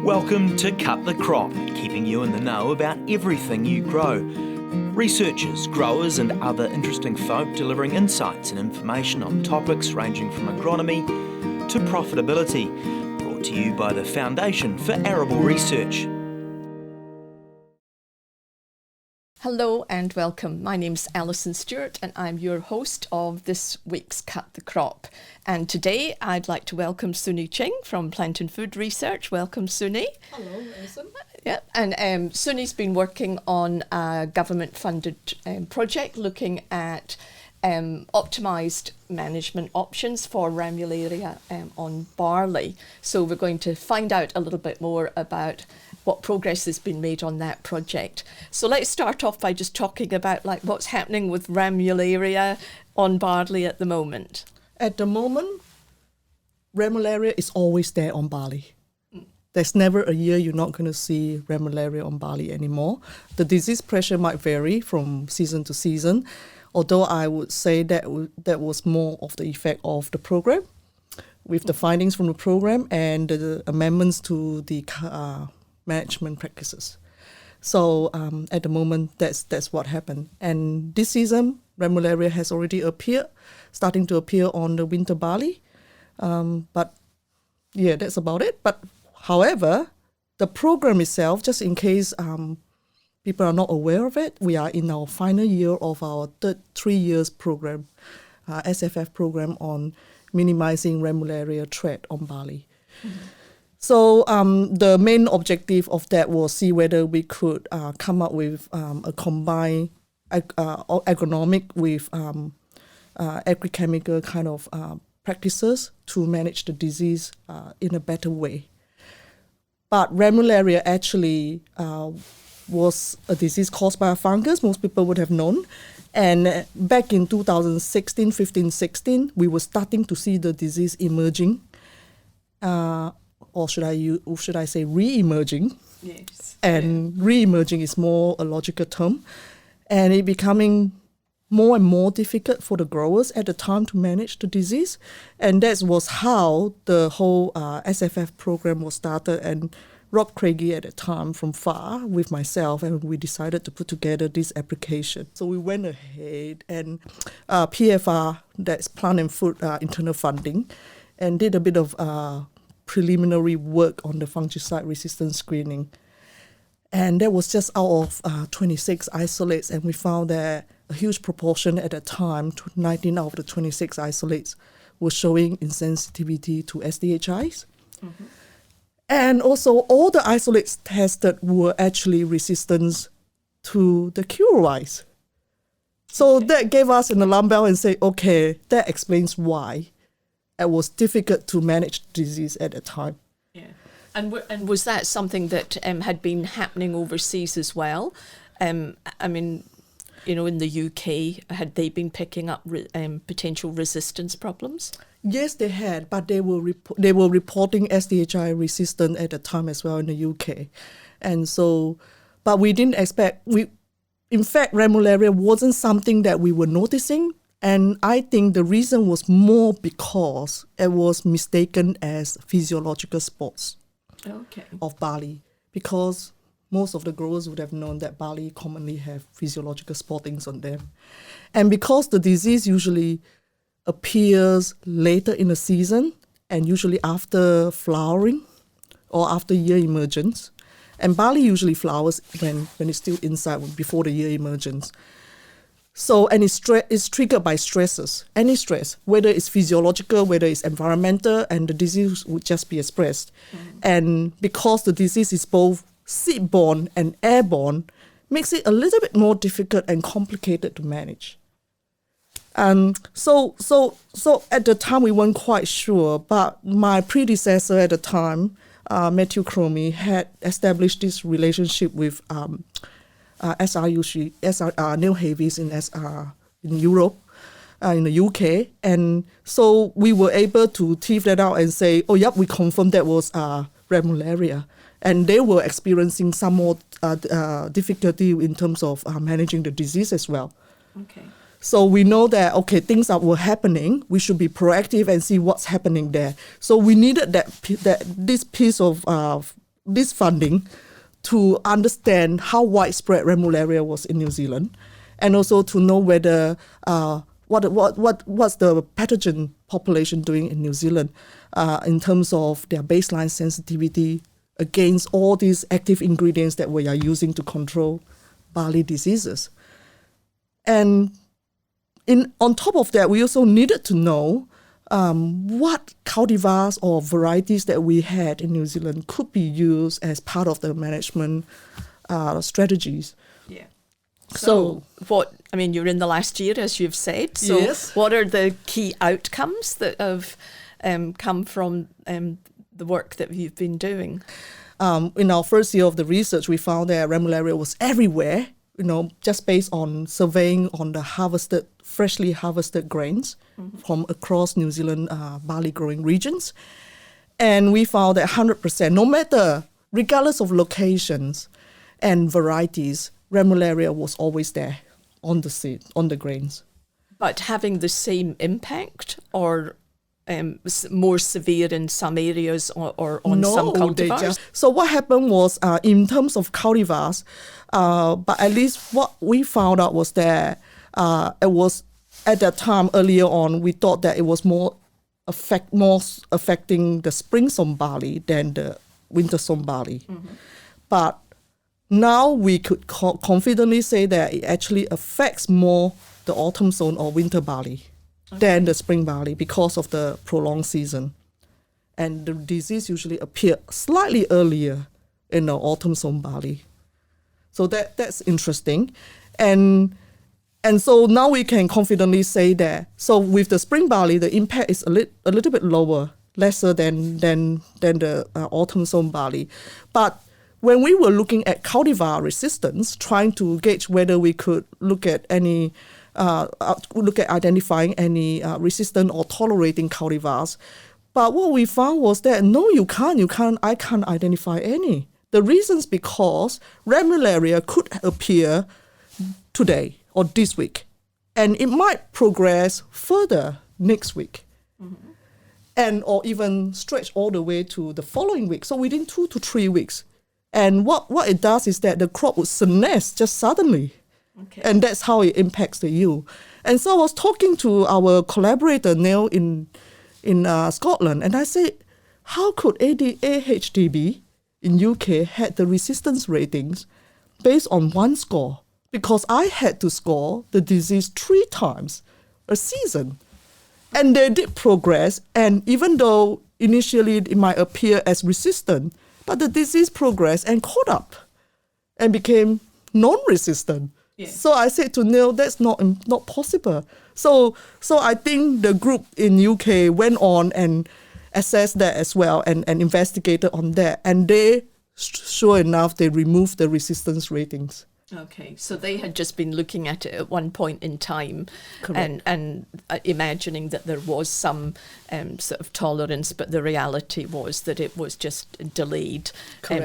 Welcome to Cut the Crop, keeping you in the know about everything you grow. Researchers, growers and other interesting folk delivering insights and information on topics ranging from agronomy to profitability. Brought to you by the Foundation for Arable Research. Hello and welcome. My name's Alison Stewart and I'm your host of this week's Cut the Crop. And today I'd like to welcome Soonie Chng from Plant and Food Research. Welcome, Soonie. Hello, Alison. Yeah, and Soonie's been working on a government-funded project looking at optimised management options for Ramularia on barley. So we're going to find out a little bit more about what progress has been made on that project. So let's start off by just talking about what's happening with Ramularia on barley at the moment. At the moment, Ramularia is always there on barley. There's never a year you're not going to see Ramularia on barley anymore. The disease pressure might vary from season to season, although I would say that was more of the effect of the program, with the findings from the program and the amendments to the management practices. So at the moment, that's what happened. And this season, Ramularia has already starting to appear on the winter barley. But yeah, that's about it. But however, the program itself, just in case people are not aware of it, we are in our final year of our third 3 years program, SFF program on minimizing Ramularia threat on barley. Mm-hmm. So the main objective of that was see whether we could come up with a combined agronomic with agrichemical kind of practices to manage the disease in a better way. But Ramularia actually was a disease caused by a fungus, most people would have known. And back in 2016, 15, 16, we were starting to see the disease emerging. Or should I say re-emerging? Yes. And re-emerging is more a logical term. And it becoming more and more difficult for the growers at the time to manage the disease. And that was how the whole SFF program was started. And Rob Craigie at the time from FAR with myself, and we decided to put together this application. So we went ahead and PFR, that's Plant and Food internal funding, and did a bit of preliminary work on the fungicide resistance screening. And that was just out of 26 isolates, and we found that a huge proportion at that time, 19 out of the 26 isolates, were showing insensitivity to SDHIs. Mm-hmm. And also all the isolates tested were actually resistant to the QRIs. So that gave us an alarm bell and say, okay, that explains why it was difficult to manage disease at the time. Yeah, and was that something that had been happening overseas as well? I mean, in the UK, had they been picking up potential resistance problems? Yes, they had, but they were reporting SDHI resistant at the time as well in the UK, and so, but we didn't expect in fact, Ramularia wasn't something that we were noticing. And I think the reason was more because it was mistaken as physiological spots of barley. Because most of the growers would have known that barley commonly have physiological spottings on them. And because the disease usually appears later in the season and usually after flowering or after year emergence, and barley usually flowers when it's still inside before the year emergence. So, and it's triggered by stresses, any stress, whether it's physiological, whether it's environmental, and the disease would just be expressed. Mm-hmm. And because the disease is both seed-borne and airborne, makes it a little bit more difficult and complicated to manage. So at the time we weren't quite sure, but my predecessor at the time, Matthew Cromie, had established this relationship with Neil Havies in Europe, in the UK. And so we were able to tease that out and say, oh, yep, we confirmed that was Ramularia. And they were experiencing some more difficulty in terms of managing the disease as well. Okay. So we know that, okay, things were happening. We should be proactive and see what's happening there. So we needed this piece of this funding to understand how widespread Ramularia was in New Zealand, and also to know whether what's the pathogen population doing in New Zealand in terms of their baseline sensitivity against all these active ingredients that we are using to control barley diseases. And on top of that, we also needed to know what cultivars or varieties that we had in New Zealand could be used as part of the management strategies. Yeah. So you're in the last year, as you've said. So yes. What are the key outcomes that have come from the work that you've been doing? In our first year of the research, we found that Ramularia was everywhere, just based on surveying on the freshly harvested grains from across New Zealand barley growing regions. And we found that 100%, regardless of locations and varieties, Ramularia was always there on the seed, on the grains. But having the same impact, or more severe in some areas or on some cultivars? So what happened was, in terms of cultivars, but at least what we found out was that it was, at that time earlier on, we thought that it was more affecting the spring sown barley than the winter sown barley. Mm-hmm. But now we could confidently say that it actually affects more the autumn sown or winter barley than the spring barley because of the prolonged season. And the disease usually appears slightly earlier in the autumn sown barley. So that's interesting. And so now we can confidently say that, so with the spring barley, the impact is a little bit lower, lesser than the autumn sown barley. But when we were looking at cultivar resistance, trying to gauge whether we could look at identifying any resistant or tolerating cultivars, but what we found was that no, I can't identify any. The reason's because Ramularia could appear today or this week, and it might progress further next week, and or even stretch all the way to the following week. So within 2 to 3 weeks. And what it does is that the crop would senesce just suddenly. Okay. And that's how it impacts the yield. And so I was talking to our collaborator, Neil, in Scotland, and I said, how could AHDB in UK had the resistance ratings based on one score? Because I had to score the disease 3 times a season. And they did progress, and even though initially it might appear as resistant, but the disease progressed and caught up and became non-resistant. Yeah. So I said to Neil, that's not possible. So I think the group in UK went on and assessed that as well and investigated on that. And they, sure enough, they removed the resistance ratings. Okay, so they had just been looking at it at one point in time. Correct. and imagining that there was some sort of tolerance, but the reality was that it was just delayed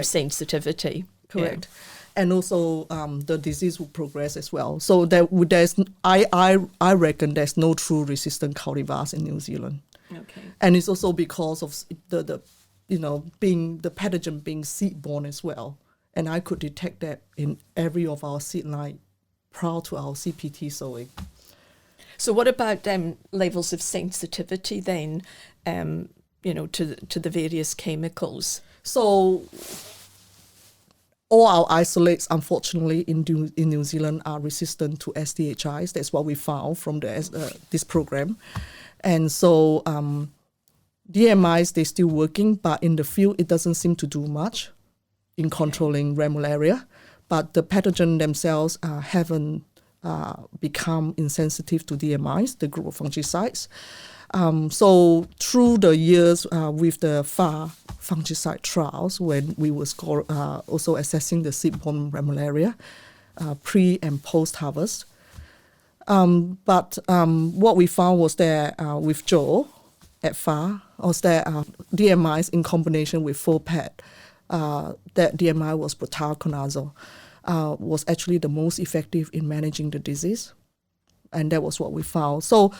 sensitivity. Correct. Yeah. And also the disease will progress as well. So I reckon there's no true resistant cultivars in New Zealand. Okay. And it's also because of the pathogen being seed-borne as well. And I could detect that in every of our seed line prior to our CPT sowing. So what about levels of sensitivity then, to the various chemicals? So all our isolates, unfortunately, in New Zealand are resistant to SDHIs. That's what we found from this program. And so DMIs, they're still working, but in the field, it doesn't seem to do much in controlling Ramularia, but the pathogen themselves haven't become insensitive to DMIs, the group of fungicides. So through the years with the FAR fungicide trials, when we were also assessing the seed-borne Ramularia pre and post-harvest, but what we found was that with Joe at FAR, was that DMIs in combination with FOPAD, that DMI was protalconazole, was actually the most effective in managing the disease. And that was what we found. So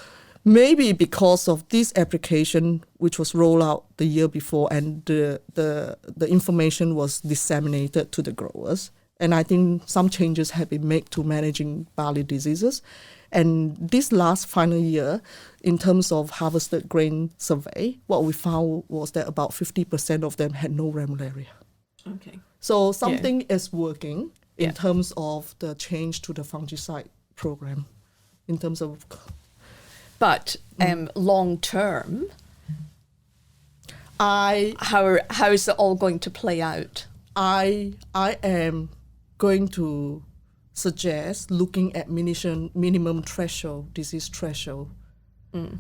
maybe because of this application, which was rolled out the year before, and the information was disseminated to the growers. And I think some changes have been made to managing barley diseases. And this last final year, in terms of harvested grain survey, what we found was that about 50% of them had no Ramularia. Okay. So something is working in Yeah. terms of the change to the fungicide program, in terms of... But long term, I how is it all going to play out? I am going to suggest looking at minimum threshold, disease threshold.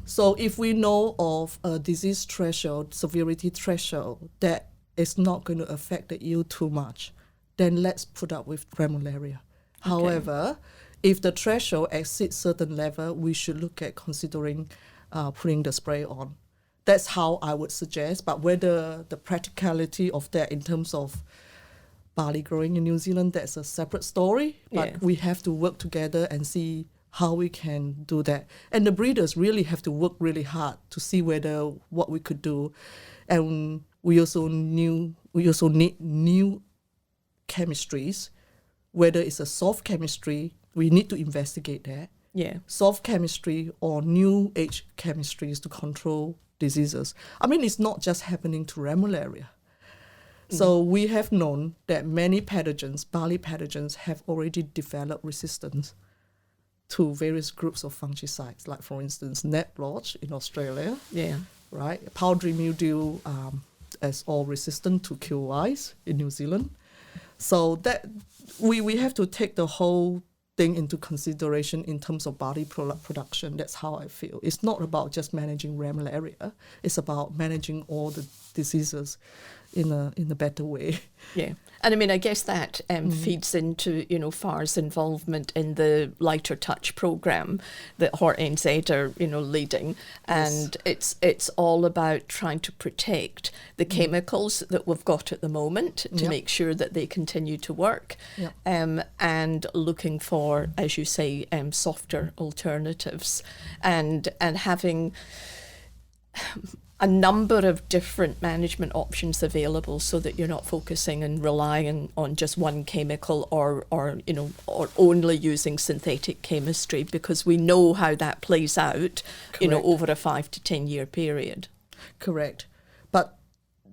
So if we know of a disease threshold, severity threshold, that is not going to affect the yield too much, then let's put up with Ramularia. However, if the threshold exceeds certain level, we should look at considering putting the spray on. That's how I would suggest. But whether the practicality of that in terms of barley growing in New Zealand, that's a separate story. But we have to work together and see how we can do that. And the breeders really have to work really hard to see whether what we could do. And we also need new chemistries, whether it's a soft chemistry, we need to investigate that. Yeah. Soft chemistry or new age chemistries to control diseases. I mean, it's not just happening to Ramularia. So we have known that many pathogens, barley pathogens, have already developed resistance to various groups of fungicides, like for instance, net blotch in Australia, Yeah. right? Powdery mildew is all resistant to QYs in New Zealand. So that we have to take the whole thing into consideration in terms of barley production. That's how I feel. It's not about just managing Ramularia. It's about managing all the diseases in a better way. Yeah. And I mean, I guess that feeds into, FAR's involvement in the Lighter Touch programme that Hort NZ are, leading. And it's all about trying to protect the chemicals that we've got at the moment to make sure that they continue to work. And looking for, as you say, softer alternatives and having a number of different management options available so that you're not focusing and relying on just one chemical or only using synthetic chemistry, because we know how that plays out, over a 5 to 10 year period. Correct. But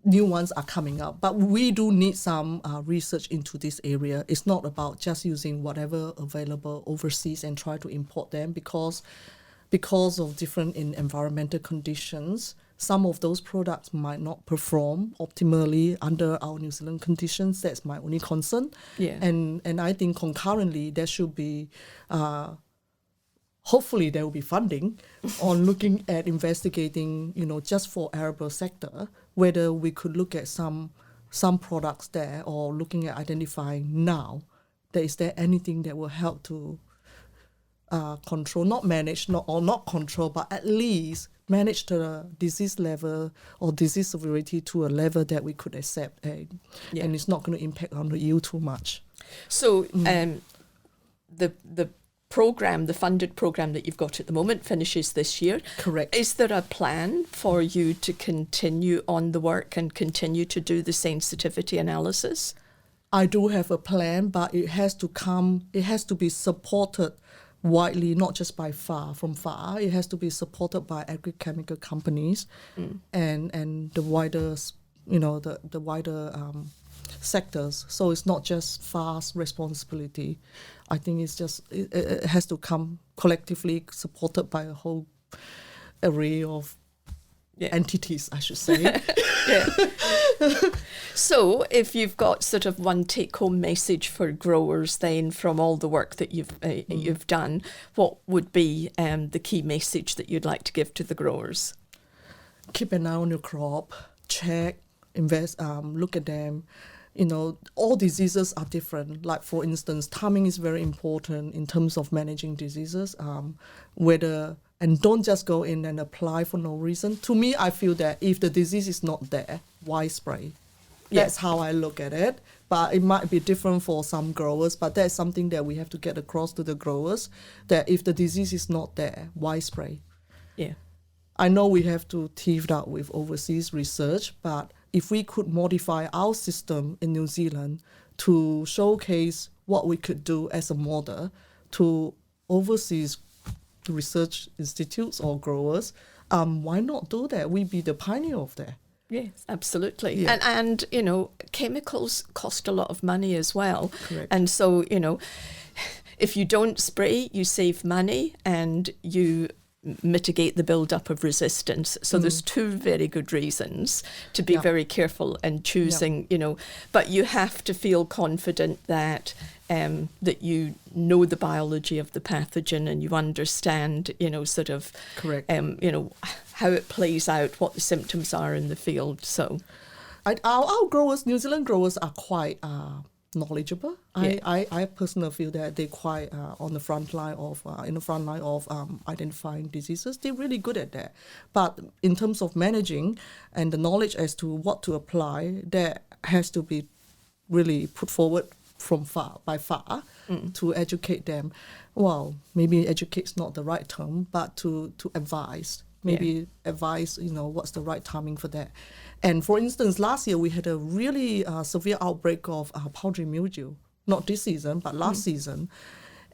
new ones are coming up. But we do need some research into this area. It's not about just using whatever available overseas and try to import them because of different environmental conditions. Some of those products might not perform optimally under our New Zealand conditions. That's my only concern. Yeah. And I think concurrently there should be, hopefully there will be funding on looking at investigating, just for arable sector, whether we could look at some products there or looking at identifying now, is there anything that will help to control, not control, but at least manage the disease level or disease severity to a level that we could accept, and it's not going to impact on the yield too much. So the program, the funded program that you've got at the moment, finishes this year. Correct. Is there a plan for you to continue on the work and continue to do the sensitivity analysis? I do have a plan, but it has to be supported widely, not just by from FAR. It has to be supported by agrochemical companies and the wider, the wider sectors. So it's not just FAR's responsibility. I think it has to come collectively, supported by a whole array of entities, I should say. So if you've got sort of one take-home message for growers then from all the work that you've done, what would be the key message that you'd like to give to the growers? Keep an eye on your crop, check, invest, look at them. All diseases are different. Like, for instance, timing is very important in terms of managing diseases, and don't just go in and apply for no reason. To me, I feel that if the disease is not there, why spray? That's how I look at it. But it might be different for some growers, but that's something that we have to get across to the growers, that if the disease is not there, why spray? Yeah. I know we have to team up with overseas research, but if we could modify our system in New Zealand to showcase what we could do as a model to overseas research institutes or growers, why not do that? We be the pioneer of that. Yes, absolutely. Yeah. And, you know, chemicals cost a lot of money as well. Correct. And so, you know, if you don't spray, you save money and you mitigate the build-up of resistance. So there's two very good reasons to be Yeah. very careful in choosing, you know, but you have to feel confident that that you know the biology of the pathogen and you understand, you know, sort of, Correct. you know, how it plays out, what the symptoms are in the field. So, Our growers, New Zealand growers, are quite knowledgeable. Yeah. I personally feel that they're quite on the front line of identifying diseases. They're really good at that. But in terms of managing and the knowledge as to what to apply, that has to be really put forward from far to educate them. Well, maybe educate's not the right term, but to advise. Maybe advise, you know, what's the right timing for that. And for instance, last year we had a really severe outbreak of powdery mildew. Not this season, but last season.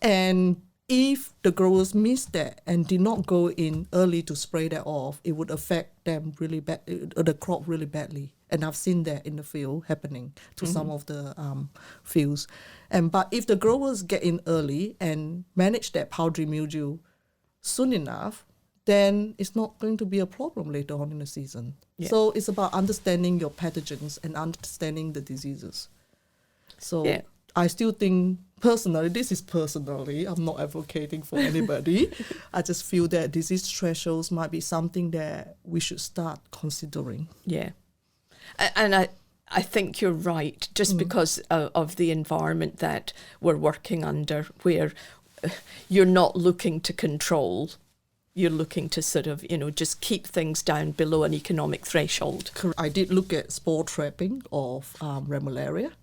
And if the growers missed that and did not go in early to spray that off, it would affect them really bad, the crop really badly. And I've seen that in the field happening to some of the fields. But if the growers get in early and manage that powdery mildew soon enough, then it's not going to be a problem later on in the season. Yeah. So it's about understanding your pathogens and understanding the diseases. So Yeah. I still think personally, this is personally, I'm not advocating for anybody. I just feel that disease thresholds might be something that we should start considering. yeah. And I think you're right, just because of the environment that we're working under, where you're not looking to control, you're looking to sort of, you know, just keep things down below an economic threshold. I did look at spore trapping of Ramularia.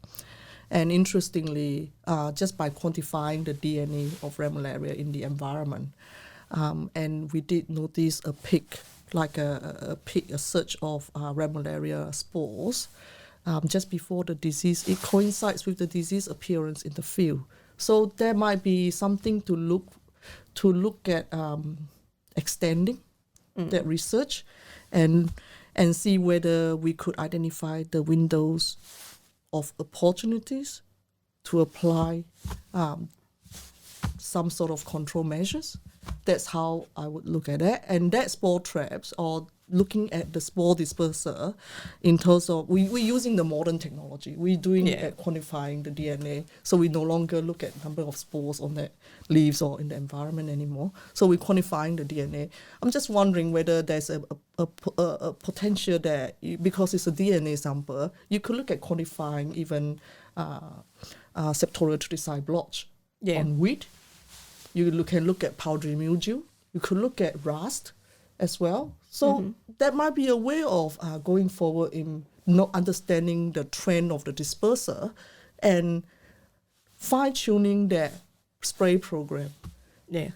And interestingly, just by quantifying the DNA of Ramularia in the environment, and we did notice a peak, like a surge of Ramularia spores just before the disease. It coincides with the disease appearance in the field. So there might be something to look at extending that research and see whether we could identify the windows of opportunities to apply some sort of control measures. That's how I would look at it. And that spore traps, or looking at the spore disperser in terms of, we're using the modern technology. We're doing it at quantifying the DNA. So we no longer look at number of spores on the leaves or in the environment anymore. So we're quantifying the DNA. I'm just wondering whether there's a potential that, because it's a DNA sample, you could look at quantifying even septoria tricide blotch on wheat. You can look at powdery mildew. You could look at rust as well. So that might be a way of going forward in not understanding the trend of the disperser and fine-tuning that spray program. Yeah.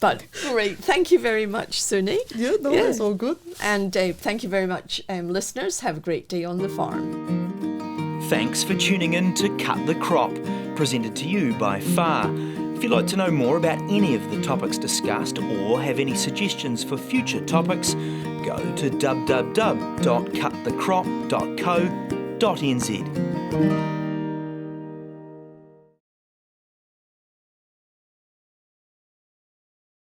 But great. Thank you very much, Soonie. That's all good. And thank you very much, listeners. Have a great day on the farm. Thanks for tuning in to Cut the Crop, presented to you by FAR. If you'd like to know more about any of the topics discussed or have any suggestions for future topics, go to www.cutthecrop.co.nz.